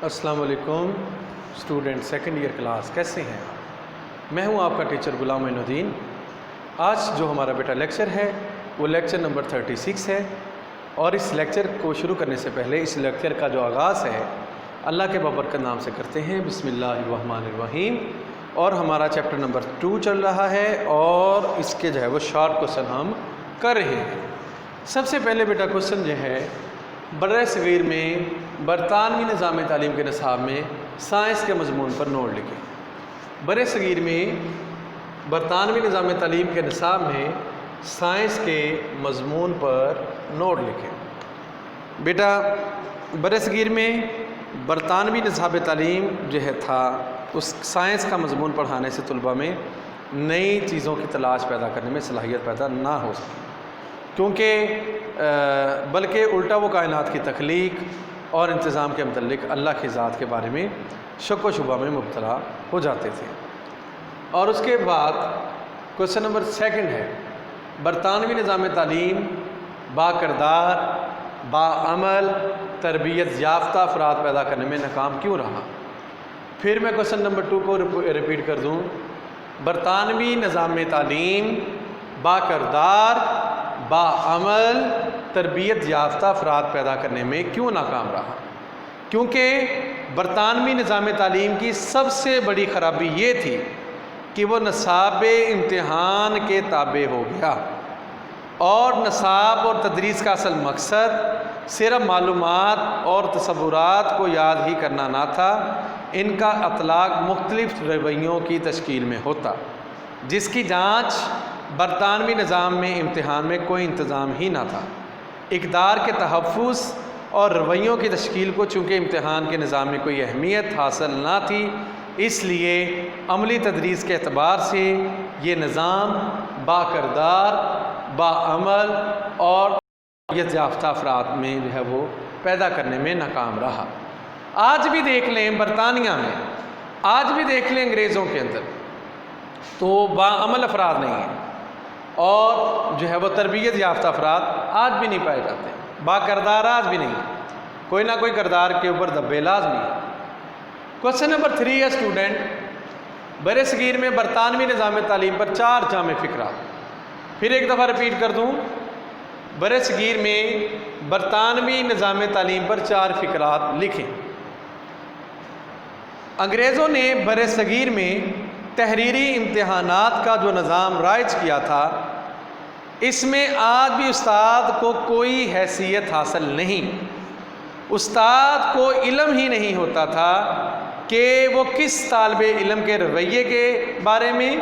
السلام علیکم student second year class, کیسے ہیں آپ؟ میں ہوں آپ کا ٹیچر غلام معین الدین۔ آج جو ہمارا بیٹا لیکچر ہے وہ لیکچر نمبر 36 ہے، اور اس لیکچر کو شروع کرنے سے پہلے اس لیکچر کا جو آغاز ہے اللہ کے بابرکت نام سے کرتے ہیں، بسم اللہ الرحمن الرحیم۔ اور ہمارا چیپٹر نمبر 2 چل رہا ہے، اور اس کے جو ہے وہ شارٹ کوسچن ہم کر رہے ہیں۔ سب سے پہلے بیٹا کوسچن جو ہے، برِ صغیر میں برطانوی نظام تعلیم کے نصاب میں سائنس کے مضمون پر نوٹ لکھیں۔ برِ صغیر میں برطانوی نظام تعلیم کے نصاب میں سائنس کے مضمون پر نوٹ لکھیں۔ بیٹا برِ صغیر میں برطانوی نصاب تعلیم جو ہے تھا، اس سائنس کا مضمون پڑھانے سے طلباء میں نئی چیزوں کی تلاش پیدا کرنے میں صلاحیت پیدا نہ ہو سکی، بلکہ الٹا وہ کائنات کی تخلیق اور انتظام کے متعلق اللہ کی ذات کے بارے میں شک و شبہ میں مبتلا ہو جاتے تھے۔ اور اس کے بعد کوسچن نمبر 2 ہے، برطانوی نظام تعلیم با کردار، با عمل، تربیت یافتہ افراد پیدا کرنے میں ناکام کیوں رہا؟ پھر میں کوسچن نمبر 2 کو ریپیٹ کر دوں، برطانوی نظام تعلیم با کردار، با عمل، تربیت یافتہ افراد پیدا کرنے میں کیوں ناکام رہا؟ کیونکہ برطانوی نظام تعلیم کی سب سے بڑی خرابی یہ تھی کہ وہ نصاب امتحان کے تابع ہو گیا، اور نصاب اور تدریس کا اصل مقصد صرف معلومات اور تصورات کو یاد ہی کرنا نہ تھا، ان کا اطلاق مختلف رویوں کی تشکیل میں ہوتا، جس کی جانچ برطانوی نظام میں امتحان میں کوئی انتظام ہی نہ تھا۔ اقدار کے تحفظ اور رویوں کی تشکیل کو چونکہ امتحان کے نظام میں کوئی اہمیت حاصل نہ تھی، اس لیے عملی تدریس کے اعتبار سے یہ نظام با کردار، با عمل اور تربیت یافتہ افراد میں جو ہے وہ پیدا کرنے میں ناکام رہا۔ آج بھی دیکھ لیں برطانیہ میں، آج بھی دیکھ لیں انگریزوں کے اندر، تو با عمل افراد نہیں ہیں، اور جو ہے وہ تربیت یافتہ افراد آج بھی نہیں پائے جاتے، با کردار آج بھی نہیں، کوئی نہ کوئی کردار کے اوپر دبے لازمی ہے۔ کوسچن نمبر 3 ہے اسٹوڈنٹ، برِ صغیر میں برطانوی نظام تعلیم پر 4 جامع فکرات۔ پھر ایک دفعہ ریپیٹ کر دوں، برِ صغیر میں برطانوی نظام تعلیم پر 4 فکرات لکھیں۔ انگریزوں نے برِ صغیر میں تحریری امتحانات کا جو نظام رائج کیا تھا، اس میں آج بھی استاد کو کوئی حیثیت حاصل نہیں۔ استاد کو علم ہی نہیں ہوتا تھا کہ وہ کس طالب علم کے رویے کے بارے میں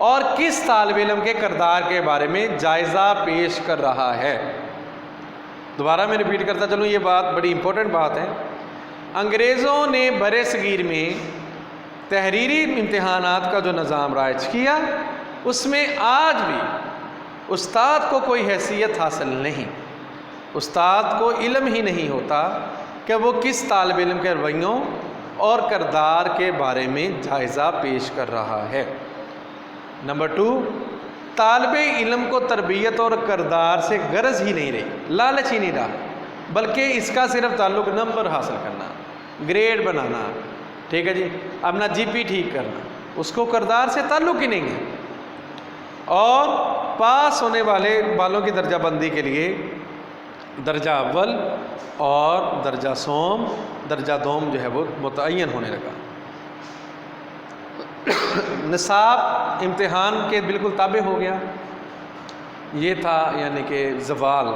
اور کس طالب علم کے کردار کے بارے میں جائزہ پیش کر رہا ہے۔ دوبارہ میں ریپیٹ کرتا چلوں، یہ بات بڑی امپورٹنٹ بات ہے۔ انگریزوں نے برِ صغیر میں تحریری امتحانات کا جو نظام رائج کیا، اس میں آج بھی استاد کو کوئی حیثیت حاصل نہیں۔ استاد کو علم ہی نہیں ہوتا کہ وہ کس طالب علم کے رویوں اور کردار کے بارے میں جائزہ پیش کر رہا ہے۔ نمبر 2، طالب علم کو تربیت اور کردار سے غرض ہی نہیں رہی، لالچ ہی نہیں رہا، بلکہ اس کا صرف تعلق نمبر حاصل کرنا، گریڈ بنانا، ٹھیک ہے جی، اپنا جی پی ٹھیک کرنا، اس کو کردار سے تعلق ہی نہیں ہے۔ اور پاس ہونے والوں کی درجہ بندی کے لیے درجہ اول اور درجہ سوم، درجہ دوم جو ہے وہ متعین ہونے لگا۔ نصاب امتحان کے بالکل تابع ہو گیا۔ یہ تھا یعنی کہ زوال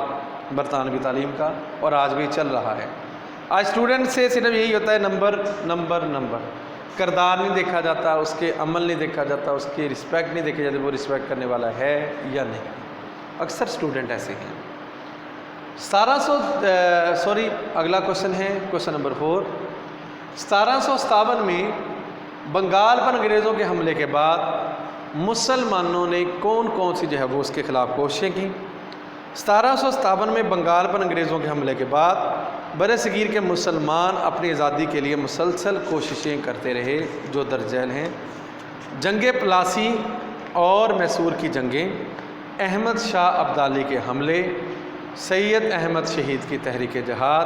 برطانوی تعلیم کا، اور آج بھی چل رہا ہے۔ آج اسٹوڈنٹ سے صرف یہی ہوتا ہے نمبر نمبر نمبر، کردار نہیں دیکھا جاتا، اس کے عمل نہیں دیکھا جاتا، اس کی رسپیکٹ نہیں دیکھی جاتی، وہ رسپیکٹ کرنے والا ہے یا نہیں۔ اکثر اسٹوڈنٹ ایسے ہیں۔ اگلا کوسچن ہے کوسچن نمبر 4۔ 1757 میں بنگال پر انگریزوں کے حملے کے بعد مسلمانوں نے کون کون سی جو ہے وہ اس کے خلاف کوششیں کی؟ 1757 میں بنگال پر انگریزوں کے حملے کے بعد برِ صغیر کے مسلمان اپنی آزادی کے لیے مسلسل کوششیں کرتے رہے، جو درج ذیل ہیں: جنگ پلاسی اور میسور کی جنگیں، احمد شاہ ابدالی کے حملے، سید احمد شہید کی تحریک جہاد،